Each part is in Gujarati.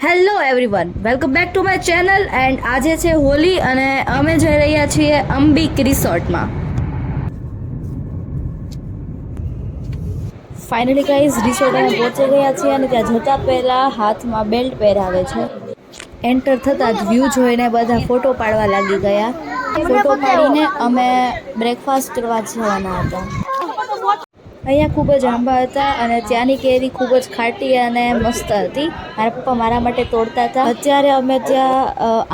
Hello everyone, welcome back to my channel. And આજે છે હોલી અને અમે જઈ રહ્યા છીએ અંબિક રિસોર્ટમાં. ફાઇનલી ગાઈઝ રિસોર્ટ અમે પહોંચી ગયા છીએ અને ત્યાં જતા પહેલાં હાથમાં બેલ્ટ પહેરાવે છે. એન્ટર થતાં જ વ્યૂ જોઈને બધા ફોટો પાડવા લાગી ગયા. ફોટો પાડીને અમે બ્રેકફાસ્ટ કરવા જવાના હતા. અહીંયા ખૂબ જ આંબા હતા અને ત્યાંની કેરી ખૂબ જ ખાટી અને મસ્ત હતી. મારા પપ્પા મારા માટે તોડતા હતા. અત્યારે અમે ત્યાં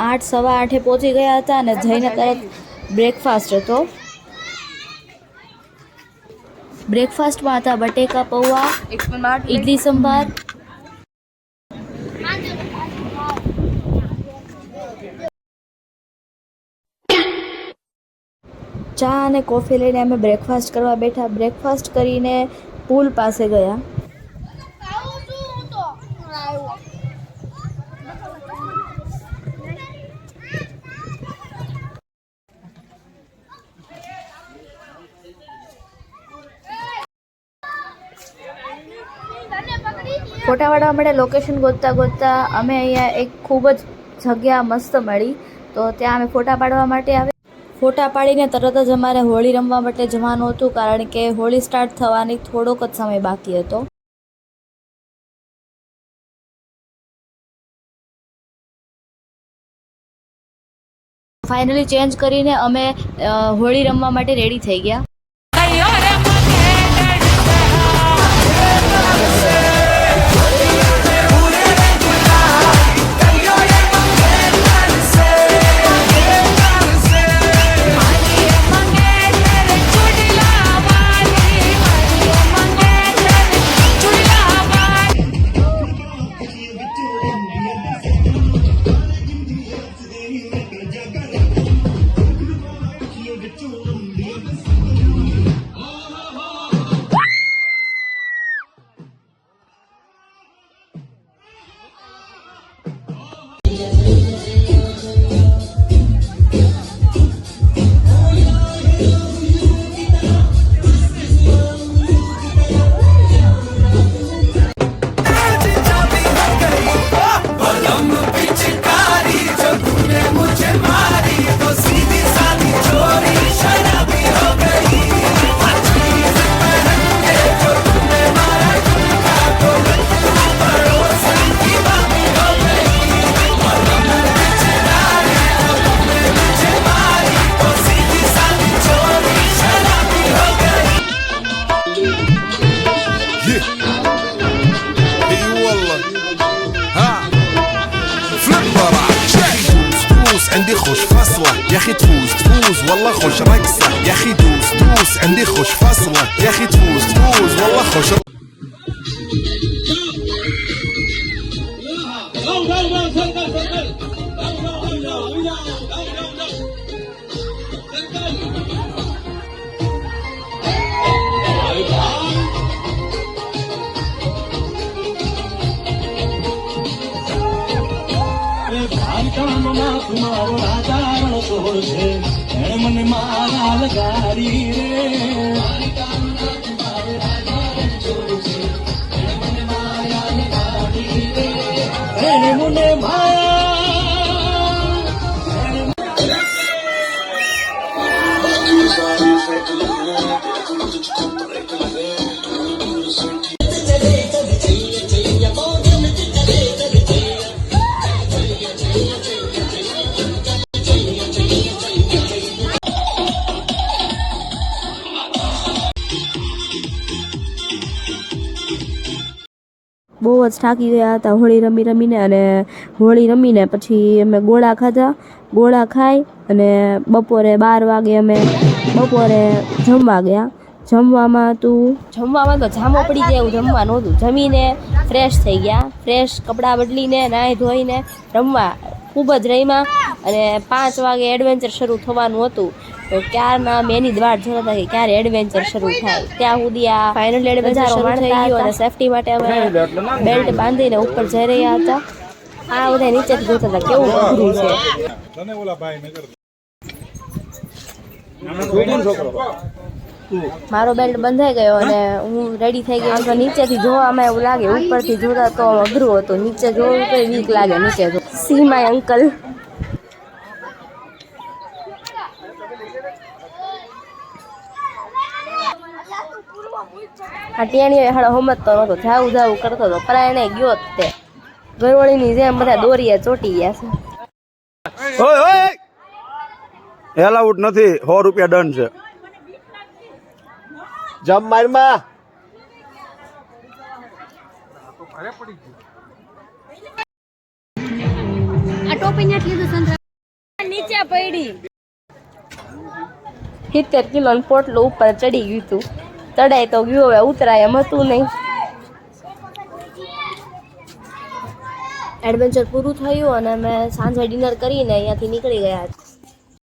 8 સવા 8 પહોંચી ગયા હતા અને જઈને તરત બ્રેકફાસ્ટ હતો. બ્રેકફાસ્ટમાં હતા બટેકા પૌવા, ઇડલી સંભાર, ચા અને કોફી લઈને અમે બ્રેકફાસ્ટ કરવા બેઠા. બ્રેકફાસ્ટ કરીને પુલ પાસે ગયા. ફોટા પાડવા માટે લોકેશન ગોતતા ગોતતા અમે અહીંયા એક ખૂબ જ જગ્યા મસ્ત મળી, તો ત્યાં અમે ફોટા પાડવા માટે આવ્યા. ફોટા પાડીને તરત જ અમારે હોળી રમવા માટે જવાનું હતું, કારણ કે હોળી સ્ટાર્ટ થવાની થોડોક જ સમય બાકી હતો. ફાઇનલી ચેન્જ કરીને અમે હોળી રમવા માટે રેડી થઈ ગયા. عندي خوش فصلة يا اخي تفوز تفوز والله خوش رقصة يا اخي دوس دوس عندي خوش فصلة يا اخي تفوز تفوز والله خوش तुम्हारो राजा सोल छे मन मारा लगारी रे मुने माया બહુ જ થાકી ગયા હતા હોળી રમીને. અને હોળી રમીને પછી અમે ગોળા ખાધા. ગોળા ખાઈ અને બપોરે 12 વાગે અમે બપોરે જમવા ગયા. જમવામાં તો જામો પડી જાય એવું જમવા નહોતું. જમીને ફ્રેશ થઈ ગયા. ફ્રેશ કપડાં બદલીને નાહી ધોઈને રમવા ખૂબ જ રમ્યા. અને 5 વાગે એડવેન્ચર શરૂ થવાનું હતું, તો ક્યારના મેની જ વાટ જોતા હતા કે ક્યારે એડવેન્ચર શરૂ થાય. ત્યાં સુધી આ ફાઇનલ એડવેન્ચર શરૂ થઈ ગયો અને સેફટી માટે અમે બેલ્ટ બાંધીને ઉપર જઈ રહ્યા હતા. આ બધા નીચેથી જોતા હતા કેવું અઘરું છે. મારો બેલ્ટ બંધાઈ ગયો અને હું રેડી થઈ ગઈ. તો નીચેથી જોવામાં એવું લાગે, ઉપરથી જોતા તો અઘરું હતું. નીચે જોવું તો વીક લાગે. નીચે જો સી માય અંકલ. આ ટેણીઓ હાડો સમજતો નતો, જાવું જાવું કરતો હતો, પણ એને ગયો જ તે ઘરવાળીની જેમ બધા દોરીએ ચોટી ગયા છે. ઓય ઓય એલાઉટ નથી, 100 રૂપિયા દંડ છે. જમ મારમાં આ ટોપી નથી લીધું સંતરા નીચે પડી 70 કિલો પોટલું ઉપર ચડી ગયું હતું. ચડાય તો ગયું, હવે ઉતરાય એમ હતું નહીં. એડવેન્ચર પૂરું થયું અને અમે સાંજે ડિનર કરીને અહીંયાથી નીકળી ગયા.